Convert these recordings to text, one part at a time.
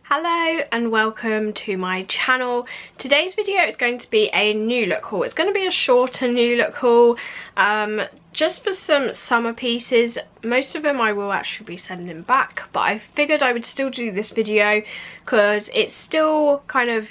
Hello and welcome to my channel. Today's video is going to be a new look haul. It's going to be a shorter new look haul, just for some summer pieces. Most of them I will actually be sending back, but I figured I would still do this video because it's still kind of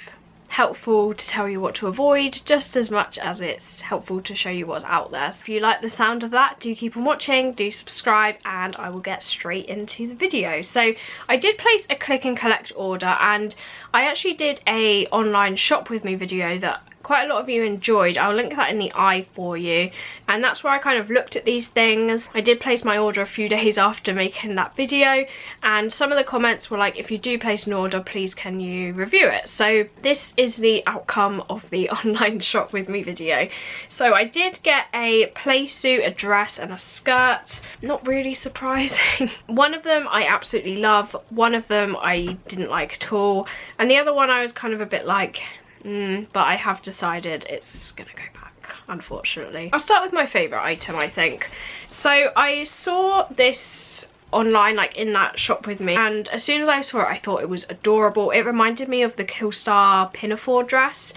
helpful to tell you what to avoid just as much as it's helpful to show you what's out there. So if you like the sound of that, do keep on watching, do subscribe, and I will get straight into the video. So I did place a click and collect order, and I actually did a online shop with me video that quite a lot of you enjoyed. I'll link that in the eye for you, and that's where I kind of looked at these things. I did place my order a few days after making that video, and some of the comments were like, if you do place an order, please can you review it. So this is the outcome of the online shop with me video. So I did get a play suit, a dress and a skirt. Not really surprising. One of them I absolutely love, one of them I didn't like at all, and the other one I was kind of a bit like, but I have decided it's gonna go back, unfortunately. I'll start with my favourite item, I think. So I saw this online, like in that shop with me, and as soon as I saw it I thought it was adorable. It reminded me of the Killstar Pinafore dress,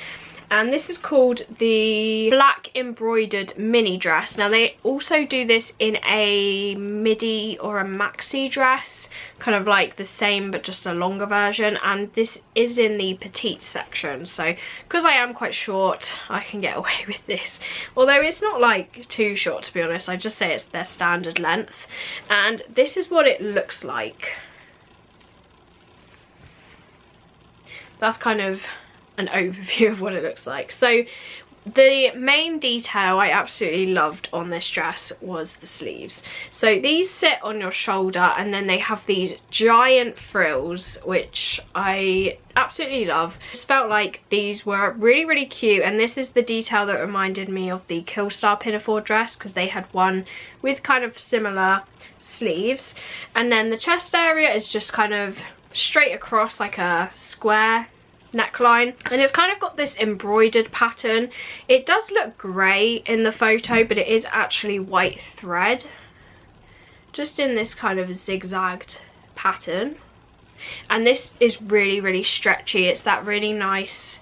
and this is called the black embroidered mini dress. Now they also do this in a midi or a maxi dress, kind of like the same but just a longer version, and this is in the petite section. So because I am quite short, I can get away with this, although it's not like too short, to be honest. I just say it's their standard length, and this is what it looks like. That's kind of an overview of what it looks like. So the main detail I absolutely loved on this dress was the sleeves. So these sit on your shoulder, and then they have these giant frills, which I absolutely love. I just felt like these were really cute, and this is the detail that reminded me of the Killstar Pinafore dress, because they had one with kind of similar sleeves. And then the chest area is just kind of straight across, like a square neckline, and it's kind of got this embroidered pattern. It does look grey in the photo, but it is actually white thread, just in this kind of zigzagged pattern. And this is really stretchy. It's that really nice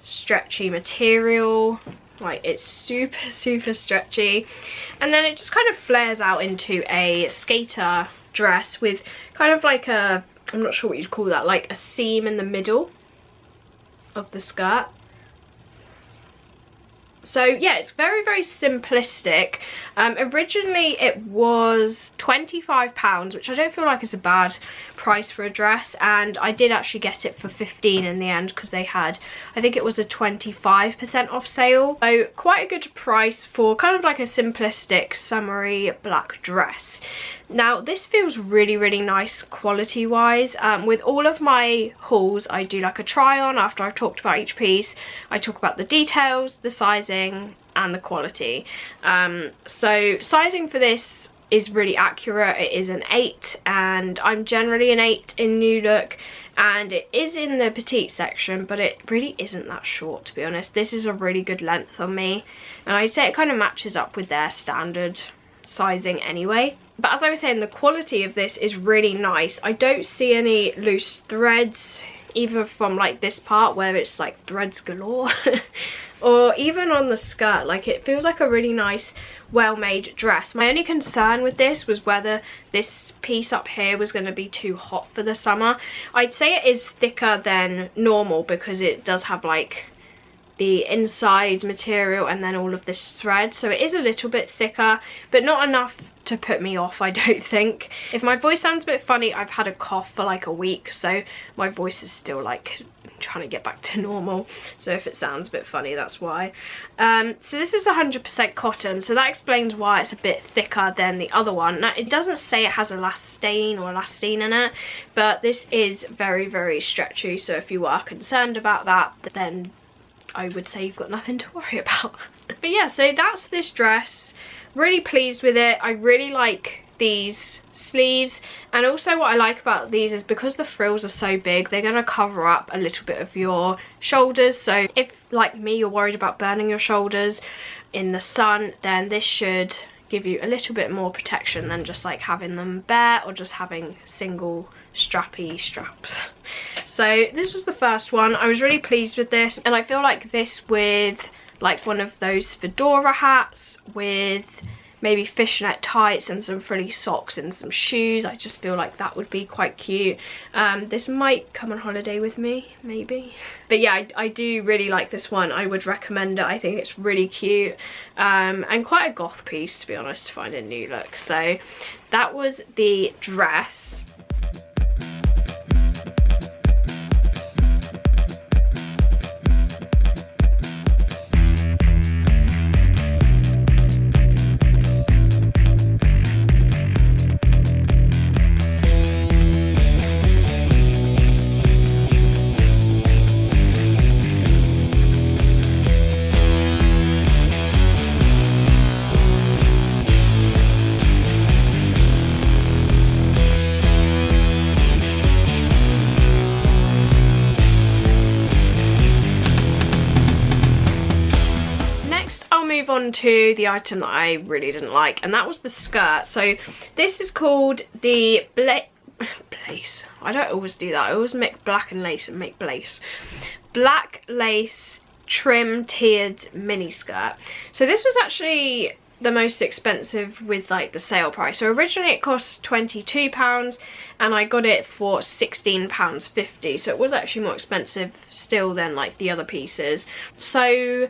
stretchy material, like it's super stretchy. And then it just kind of flares out into a skater dress with kind of like a, I'm not sure what you'd call that, like a seam in the middle of the skirt. So yeah, it's very simplistic. Originally it was £25, which I don't feel like is a bad price for a dress, and I did actually get it for 15 in the end, because they had, I think it was a 25% off sale. So quite a good price for kind of like a simplistic summery black dress. Now this feels really nice quality wise. With all of my hauls I do like a try on after I've talked about each piece. I talk about the details, the sizing and the quality. So sizing for this is really accurate. It is an 8, and I'm generally an 8 in New Look, and it is in the petite section, but it really isn't that short, to be honest. This is a really good length on me, and I'd say it kind of matches up with their standard sizing anyway. But as I was saying, the quality of this is really nice. I don't see any loose threads, either from like this part where it's like threads galore or even on the skirt. Like, it feels like a really nice, well-made dress. My only concern with this was whether this piece up here was going to be too hot for the summer. I'd say it is thicker than normal, because it does have like the inside material and then all of this thread, so it is a little bit thicker, but not enough to put me off, I don't think. If my voice sounds a bit funny, I've had a cough for like a week, so my voice is still like trying to get back to normal, so if it sounds a bit funny, that's why. So this is 100% cotton, so that explains why it's a bit thicker than the other one. Now it doesn't say it has elastane or elastine in it, but this is very stretchy, so if you are concerned about that, then I would say you've got nothing to worry about. But yeah, so that's this dress. Really pleased with it. I really like these sleeves, and also what I like about these is because the frills are so big, they're going to cover up a little bit of your shoulders. So if, like me, you're worried about burning your shoulders in the sun, then this should give you a little bit more protection than just like having them bare or just having single strappy straps. So this was the first one. I was really pleased with this, and I feel like this with like one of those fedora hats with maybe fishnet tights and some frilly socks and some shoes. I just feel like that would be quite cute. This might come on holiday with me, maybe. But yeah, I do really like this one. I would recommend it. I think it's really cute, and quite a goth piece, to be honest, to find a new look. So that was the dress. Move on to the item that I really didn't like, and that was the skirt. So this is called the Blaze. I don't always do that. I always make black and lace and make blaze. Black lace trim tiered mini skirt. So this was actually the most expensive with like the sale price. So originally it cost £22 and I got it for £16.50. So it was actually more expensive still than like the other pieces. So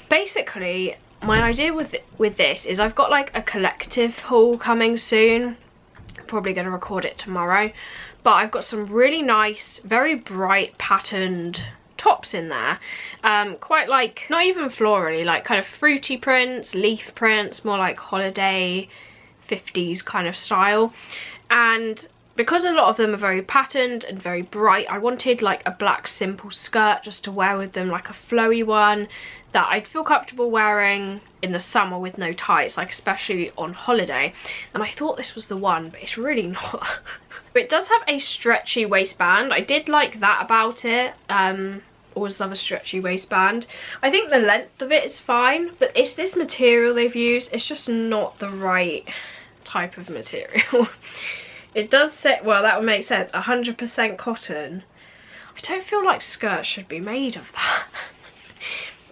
basically, my idea with this is I've got like a collective haul coming soon. Probably going to record it tomorrow. But I've got some really nice, very bright patterned tops in there. Quite like, not even florally, like kind of fruity prints, leaf prints, more like holiday 50s kind of style. And because a lot of them are very patterned and very bright, I wanted like a black simple skirt just to wear with them, like a flowy one that I'd feel comfortable wearing in the summer with no tights, like especially on holiday. And I thought this was the one, but it's really not. But it does have a stretchy waistband. I did like that about it. Always love a stretchy waistband. I think the length of it is fine, but it's this material they've used. It's just not the right type of material. It does say, well, that would make sense, 100% cotton. I don't feel like skirts should be made of that.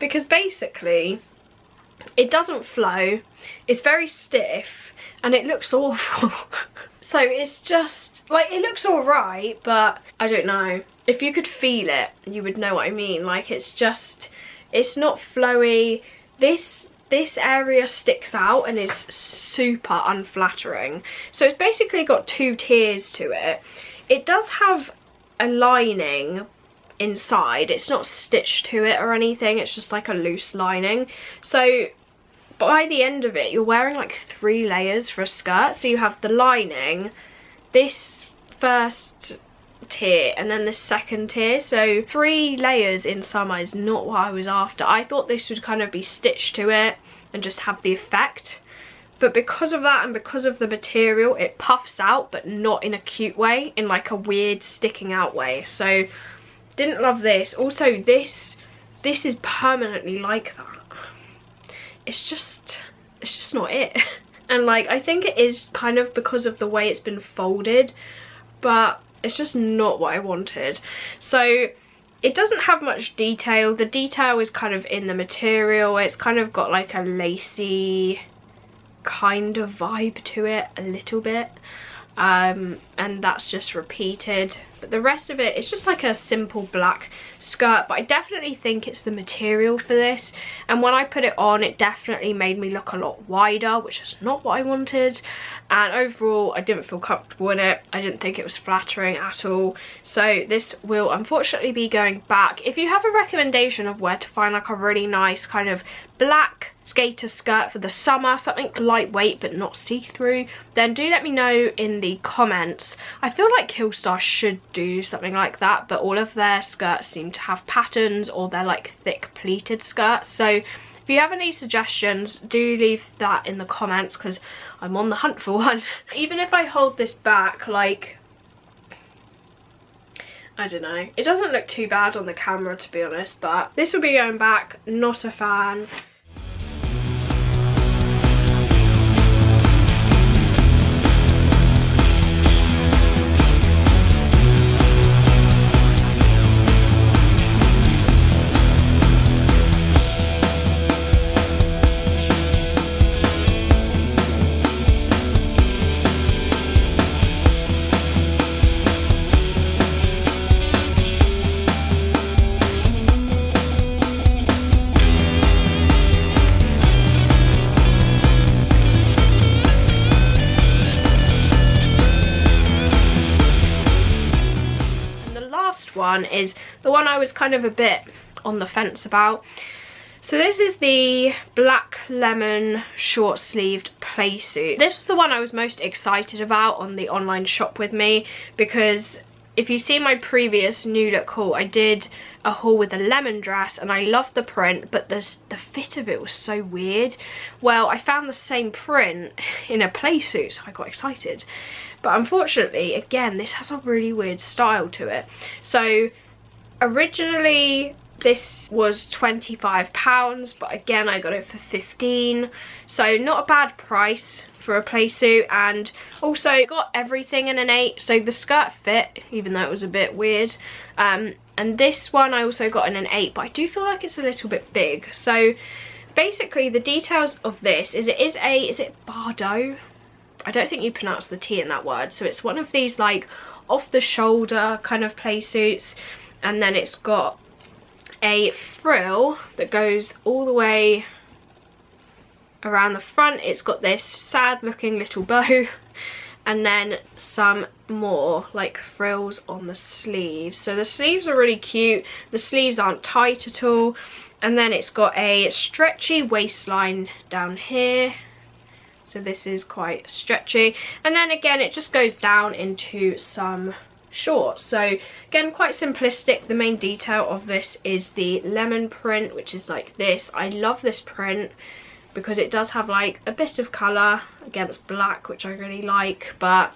Because basically, it doesn't flow, it's very stiff, and it looks awful. So it's just, like, it looks alright, but I don't know. If you could feel it, you would know what I mean. Like, it's just, it's not flowy. This area sticks out and is super unflattering. So it's basically got two tiers to it. It does have a lining inside. It's not stitched to it or anything. It's just like a loose lining. So by the end of it, you're wearing like 3 layers for a skirt. So you have the lining, this first tier, and then the second tier. So 3 layers in summer is not what I was after. I thought this would kind of be stitched to it and just have the effect, but because of that and because of the material, it puffs out, but not in a cute way, in like a weird sticking out way. So didn't love this. Also this is permanently like that. It's just not it. And like, I think it is kind of because of the way it's been folded, but it's just not what I wanted. So it doesn't have much detail. The detail is kind of in the material. It's kind of got like a lacy kind of vibe to it a little bit, and that's just repeated. But the rest of it, it's just like a simple black skirt. But I definitely think it's the material for this, and when I put it on, it definitely made me look a lot wider, which is not what I wanted. And overall, I didn't feel comfortable in it. I didn't think it was flattering at all. So this will unfortunately be going back. If you have a recommendation of where to find like a really nice kind of black skater skirt for the summer, something lightweight but not see-through, then do let me know in the comments. I feel like Killstar should do something like that, but all of their skirts seem to have patterns, or they're like thick pleated skirts. So if you have any suggestions, do leave that in the comments, because I'm on the hunt for one. Even if I hold this back, like, I don't know, it doesn't look too bad on the camera, to be honest, but this will be going back. Not a fan. one is the one I was kind of a bit on the fence about. So this is the Black Lemon short sleeved play suit. This was the one I was most excited about on the online shop with me, because if you see my previous new look haul, I did a haul with a lemon dress and I loved the print, but the fit of it was so weird. Well, I found the same print in a play suit, so I got excited. But unfortunately, again, this has a really weird style to it. So originally this was £25, but again I got it for 15, so not a bad price for a play suit. And also got everything in an 8, so the skirt fit, even though it was a bit weird. And this one I also got in an 8, but I do feel like it's a little bit big. So basically the details of this is it is it Bardot? I don't think you pronounce the T in that word. So it's one of these like off the shoulder kind of play suits, and then it's got a frill that goes all the way around the front. It's got this sad looking little bow, and then some more like frills on the sleeves. So the sleeves are really cute. The sleeves aren't tight at all, and then it's got a stretchy waistline down here. So this is quite stretchy, and then again it just goes down into some shorts. So again, quite simplistic. The main detail of this is the lemon print, which is like this. I love this print because it does have like a bit of colour against black, which I really like, but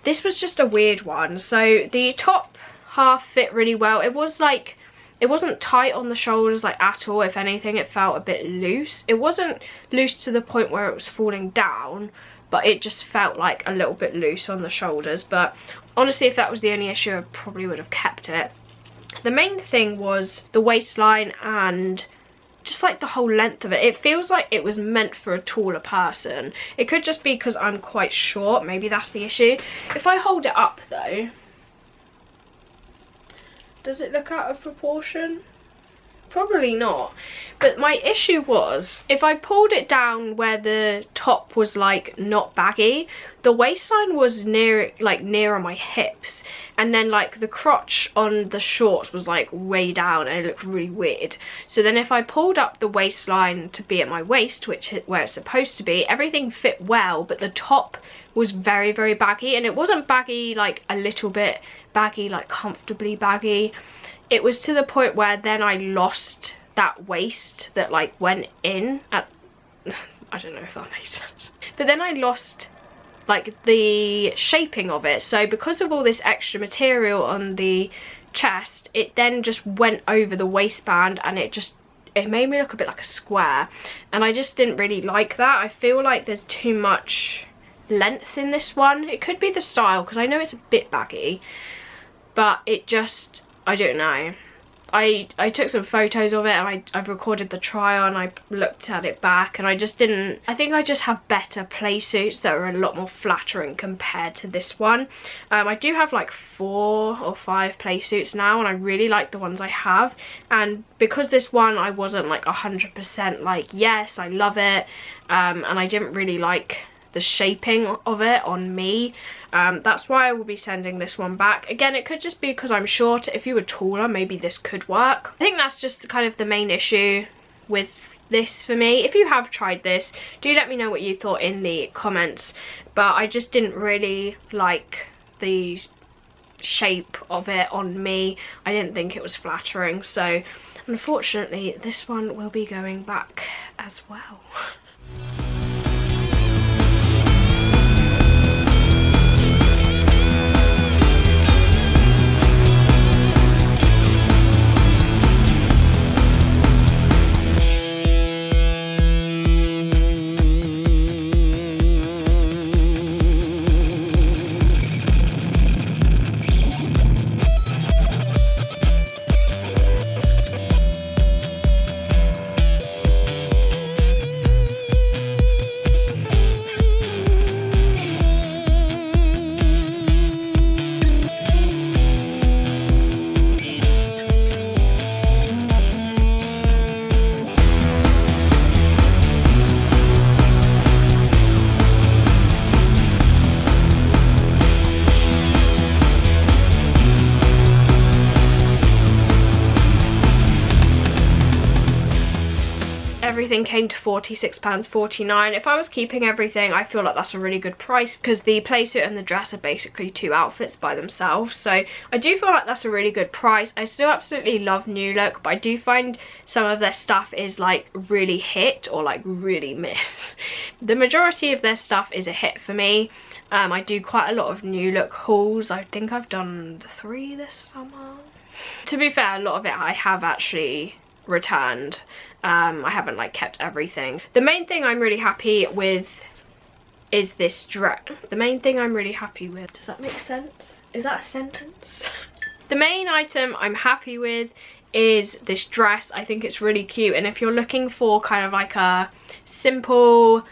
this was just a weird one. So the top half fit really well. It was like, it wasn't tight on the shoulders like at all. If anything, it felt a bit loose. It wasn't loose to the point where it was falling down, but it just felt like a little bit loose on the shoulders. But honestly, if that was the only issue, I probably would have kept it. The main thing was the waistline and just like the whole length of it. It feels like it was meant for a taller person. It could just be because I'm quite short. Maybe that's the issue. If I hold it up though, does it look out of proportion? Probably not. But my issue was, if I pulled it down where the top was like not baggy, the waistline was nearer my hips, and then like the crotch on the shorts was like way down, and it looked really weird. So then if I pulled up the waistline to be at my waist, which is where it's supposed to be, everything fit well, but the top was very, very baggy. And it wasn't baggy like a little bit baggy, like comfortably baggy. It was to the point where then I lost that waist that like went in at, I don't know if that makes sense, but then I lost like the shaping of it. So because of all this extra material on the chest, it then just went over the waistband, and it made me look a bit like a square, and I just didn't really like that. I feel like there's too much length in this one. It could be the style, because I know it's a bit baggy, but it just, I don't know. I took some photos of it, and I've recorded the try on. I looked at it back, and I just didn't, I think I just have better play suits that are a lot more flattering compared to this one. I do have like 4 or 5 play suits now, and I really like the ones I have. And because this one I wasn't like 100% like, yes, I love it, and I didn't really like the shaping of it on me, that's why I will be sending this one back. Again, it could just be because I'm short. If you were taller, maybe this could work. I think that's just kind of the main issue with this for me. If you have tried this, do let me know what you thought in the comments, but I just didn't really like the shape of it on me. I didn't think it was flattering, so unfortunately this one will be going back as well. came to £46.49. If I was keeping everything, I feel like that's a really good price because the playsuit and the dress are basically 2 outfits by themselves. So I do feel like that's a really good price. I still absolutely love New Look, but I do find some of their stuff is like really hit or like really miss. The majority of their stuff is a hit for me. I do quite a lot of New Look hauls. I think I've done 3 this summer. To be fair, a lot of it I have actually returned. I haven't like kept everything. The main thing I'm really happy with is this dress. The main thing I'm really happy with, does that make sense? Is that a sentence? The main item I'm happy with is this dress. I think it's really cute, and if you're looking for kind of like a simple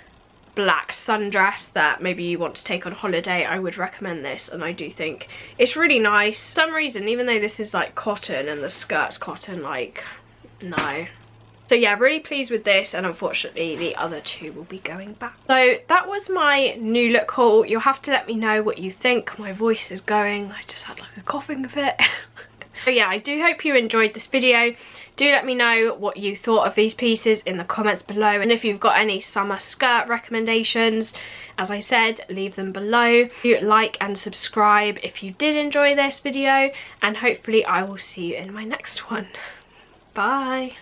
black sundress that maybe you want to take on holiday, I would recommend this, and I do think it's really nice. For some reason, even though this is like cotton and the skirt's cotton, like, no. So yeah, really pleased with this, and unfortunately the other 2 will be going back. So that was my New Look haul. You'll have to let me know what you think. My voice is going, I just had like a coughing fit. But yeah, I do hope you enjoyed this video. Do let me know what you thought of these pieces in the comments below, and if you've got any summer skirt recommendations, as I said, leave them below. Do like and subscribe if you did enjoy this video, and hopefully I will see you in my next one. Bye.